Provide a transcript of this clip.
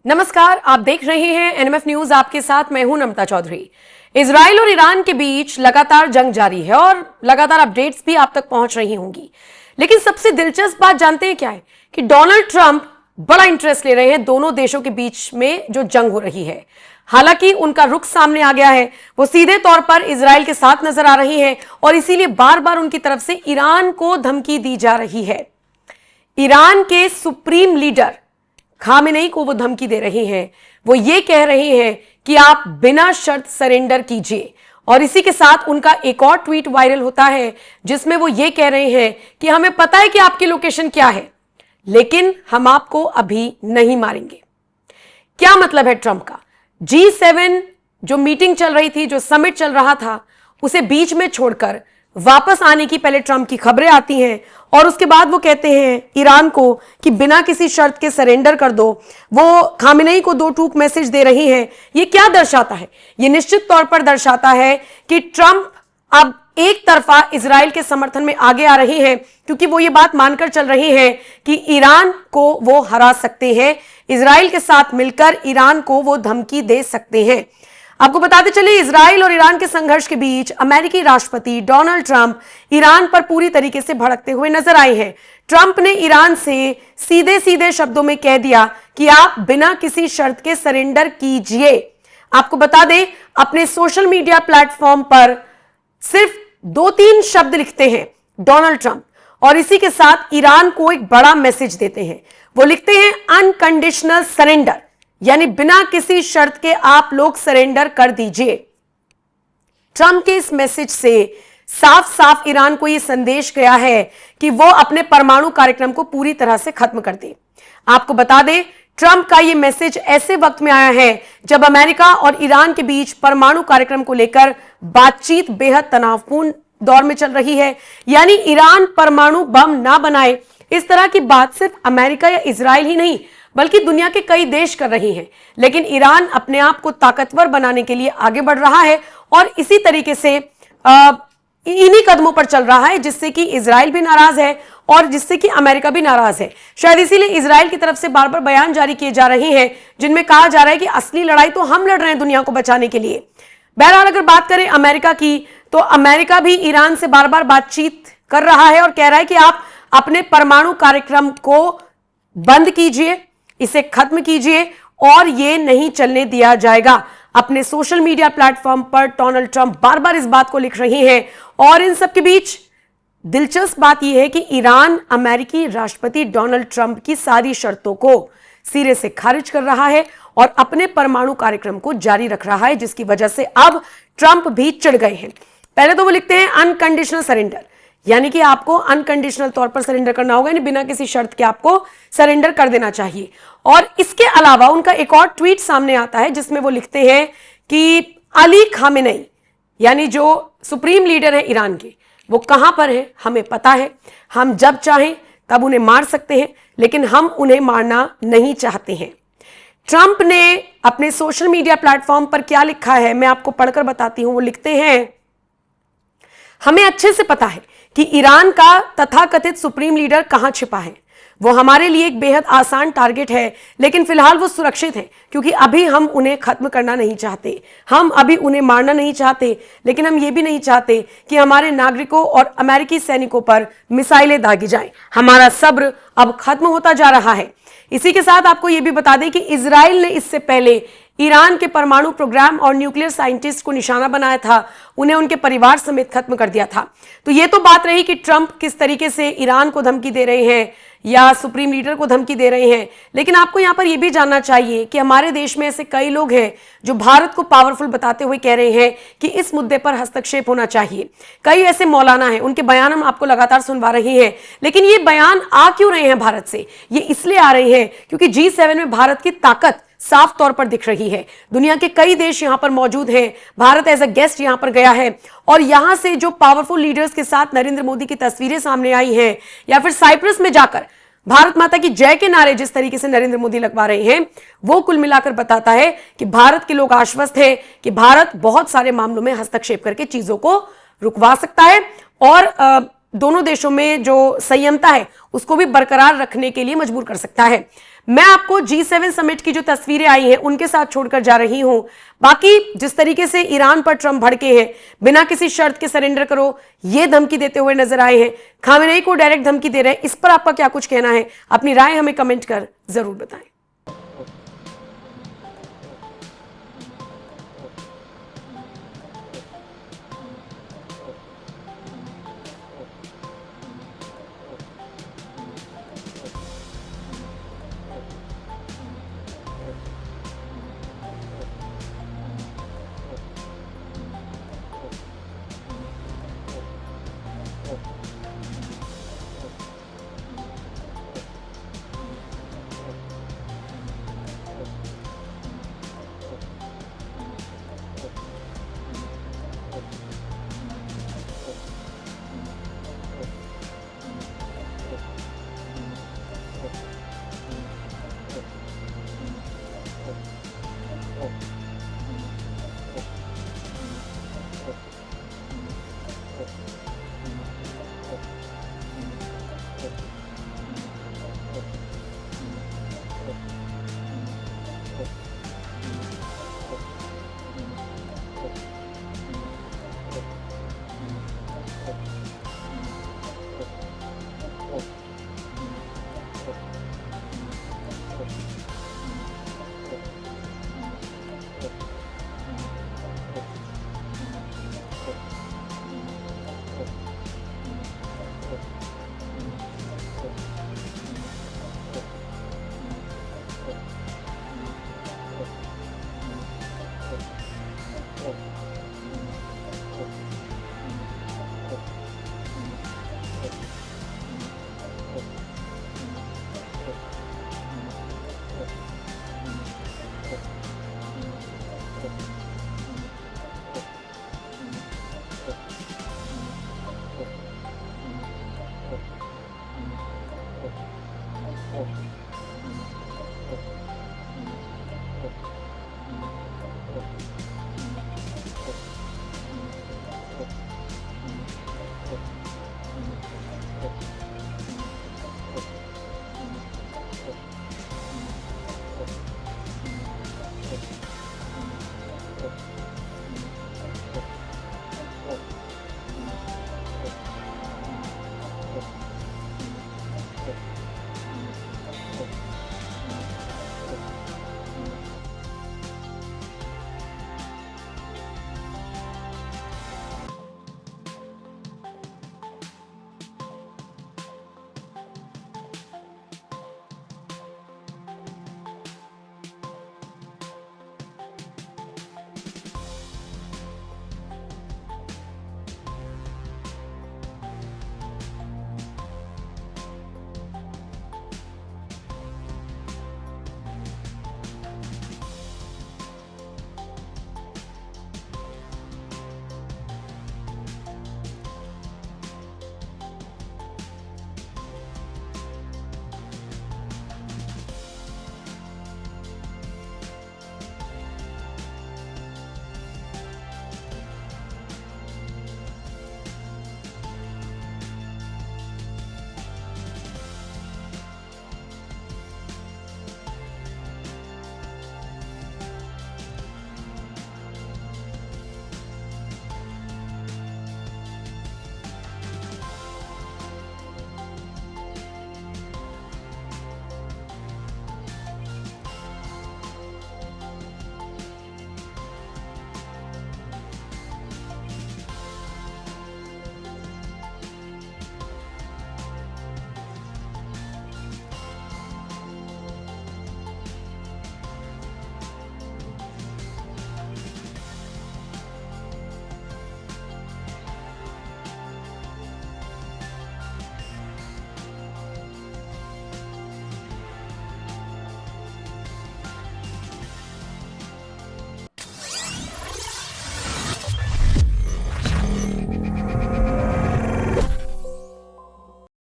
नमस्कार, आप देख रहे हैं एनएमएफ न्यूज। आपके साथ मैं हूं नम्रता चौधरी। इजराइल और ईरान के बीच लगातार जंग जारी है और लगातार अपडेट्स भी आप तक पहुंच रही होंगी। लेकिन सबसे दिलचस्प बात जानते हैं क्या है कि डोनाल्ड ट्रंप बड़ा इंटरेस्ट ले रहे हैं दोनों देशों के बीच में जो जंग हो रही है। हालांकि उनका रुख सामने आ गया है, वो सीधे तौर पर इजराइल के साथ नजर आ रही है और इसीलिए बार बार उनकी तरफ से ईरान को धमकी दी जा रही है। ईरान के सुप्रीम लीडर खामेनेई को वो धमकी दे रहे हैं। वो ये कह रहे हैं कि आप बिना शर्त सरेंडर कीजिए। और इसी के साथ उनका एक और ट्वीट वायरल होता है जिसमें वो ये कह रहे हैं कि हमें पता है कि आपकी लोकेशन क्या है, लेकिन हम आपको अभी नहीं मारेंगे। क्या मतलब है ट्रंप का? G7 जो मीटिंग चल रही थी, जो समिट चल रहा था, उसे बीच में छोड़कर वापस आने की पहले ट्रंप की खबरें आती हैं और उसके बाद वो कहते हैं ईरान को कि बिना किसी शर्त के सरेंडर कर दो। वो खामेनेई को दो टूक मैसेज दे रही हैं। ये क्या दर्शाता है? ये निश्चित तौर पर दर्शाता है कि ट्रंप अब एक तरफा इजराइल के समर्थन में आगे आ रही हैं, क्योंकि वो ये बात मानकर चल रही हैं कि ईरान को वो हरा सकते हैं। इजराइल के साथ मिलकर ईरान को वो धमकी दे सकते हैं। आपको बताते चले, इजराइल और ईरान के संघर्ष के बीच अमेरिकी राष्ट्रपति डोनाल्ड ट्रंप ईरान पर पूरी तरीके से भड़कते हुए नजर आए हैं। ट्रंप ने ईरान से सीधे सीधे शब्दों में कह दिया कि आप बिना किसी शर्त के सरेंडर कीजिए। आपको बता दें, अपने सोशल मीडिया प्लेटफॉर्म पर सिर्फ 2-3 शब्द लिखते हैं डोनाल्ड ट्रंप और इसी के साथ ईरान को एक बड़ा मैसेज देते हैं। वो लिखते हैं अनकंडीशनल सरेंडर, यानी बिना किसी शर्त के आप लोग सरेंडर कर दीजिए। ट्रंप के इस मैसेज से साफ साफ ईरान को यह संदेश गया है कि वो अपने परमाणु कार्यक्रम को पूरी तरह से खत्म कर दे। आपको बता दें, ट्रंप का यह मैसेज ऐसे वक्त में आया है जब अमेरिका और ईरान के बीच परमाणु कार्यक्रम को लेकर बातचीत बेहद तनावपूर्ण दौर में चल रही है। यानी ईरान परमाणु बम ना बनाए, इस तरह की बात सिर्फ अमेरिका या इजराइल ही नहीं बल्कि दुनिया के कई देश कर रही हैं। लेकिन ईरान अपने आप को ताकतवर बनाने के लिए आगे बढ़ रहा है और इसी तरीके से इन्हीं कदमों पर चल रहा है, जिससे कि इजराइल भी नाराज है और जिससे कि अमेरिका भी नाराज है। शायद इसीलिए इजराइल की तरफ से बार बार बयान जारी किए जा रहे हैं जिनमें कहा जा रहा है कि असली लड़ाई तो हम लड़ रहे हैं दुनिया को बचाने के लिए। बहरहाल अगर बात करें अमेरिका की, तो अमेरिका भी ईरान से बार बार बातचीत कर रहा है और कह रहा है कि आप अपने परमाणु कार्यक्रम को बंद कीजिए, इसे खत्म कीजिए और ये नहीं चलने दिया जाएगा। अपने सोशल मीडिया प्लेटफॉर्म पर डोनाल्ड ट्रंप बार बार इस बात को लिख रहे हैं और इन सब के बीच दिलचस्प बात यह है कि ईरान अमेरिकी राष्ट्रपति डोनाल्ड ट्रंप की सारी शर्तों को सिरे से खारिज कर रहा है और अपने परमाणु कार्यक्रम को जारी रख रहा है, जिसकी वजह से अब ट्रंप भी चिढ़ गए हैं। पहले तो वो लिखते हैं अनकंडीशनल सरेंडर, यानी कि आपको अनकंडीशनल तौर पर सरेंडर करना होगा, यानी बिना किसी शर्त के आपको सरेंडर कर देना चाहिए। और इसके अलावा उनका एक और ट्वीट सामने आता है जिसमें वो लिखते हैं कि अली खामेनेई, यानी जो सुप्रीम लीडर है ईरान के, वो कहां पर है हमें पता है। हम जब चाहें तब उन्हें मार सकते हैं, लेकिन हम उन्हें मारना नहीं चाहते हैं। ट्रंप ने अपने सोशल मीडिया प्लेटफॉर्म पर क्या लिखा है मैं आपको पढ़कर बताती हूं। वो लिखते हैं, हमें अच्छे से पता है कि ईरान का तथाकथित सुप्रीम लीडर कहां छिपा है। वो हमारे लिए एक बेहद आसान टारगेट है, लेकिन फिलहाल वो सुरक्षित है क्योंकि अभी हम उन्हें खत्म करना नहीं चाहते, हम अभी उन्हें मारना नहीं चाहते, लेकिन हम ये भी नहीं चाहते कि हमारे नागरिकों और अमेरिकी सैनिकों पर मिसाइलें दागी जाएं। हमारा सब्र अब खत्म होता जा रहा है। इसी के साथ आपको यह भी बता दें कि इजराइल ने इससे पहले ईरान के परमाणु प्रोग्राम और न्यूक्लियर साइंटिस्ट को निशाना बनाया था, उन्हें उनके परिवार समेत खत्म कर दिया था। तो ये तो बात रही कि ट्रंप किस तरीके से ईरान को धमकी दे रहे हैं या सुप्रीम लीडर को धमकी दे रहे हैं। लेकिन आपको यहां पर यह भी जानना चाहिए कि हमारे देश में ऐसे कई लोग हैं जो भारत को पावरफुल बताते हुए कह रहे हैं कि इस मुद्दे पर हस्तक्षेप होना चाहिए। कई ऐसे मौलाना हैं, उनके बयान हम आपको लगातार सुनवा रहे हैं। लेकिन ये बयान आ क्यों रहे हैं भारत से? ये इसलिए आ रहे हैं क्योंकि G7 में भारत की ताकत साफ तौर पर दिख रही है। दुनिया के कई देश यहां पर मौजूद हैं, भारत एज अ गेस्ट यहां पर गया है और यहां से जो पावरफुल लीडर्स के साथ नरेंद्र मोदी की तस्वीरें सामने आई हैं, या फिर साइप्रस में जाकर भारत माता की जय के नारे जिस तरीके से नरेंद्र मोदी लगवा रहे हैं, वो कुल मिलाकर बताता है कि भारत के लोग आश्वस्त हैं कि भारत बहुत सारे मामलों में हस्तक्षेप करके चीजों को रुकवा सकता है और दोनों देशों में जो संयमता है उसको भी बरकरार रखने के लिए मजबूर कर सकता है। मैं आपको G7 समिट की जो तस्वीरें आई हैं उनके साथ छोड़कर जा रही हूं। बाकी जिस तरीके से ईरान पर ट्रंप भड़के हैं, बिना किसी शर्त के सरेंडर करो ये धमकी देते हुए नजर आए हैं, खामेनेई को डायरेक्ट धमकी दे रहे हैं, इस पर आपका क्या कुछ कहना है? अपनी राय हमें कमेंट कर जरूर बताएं।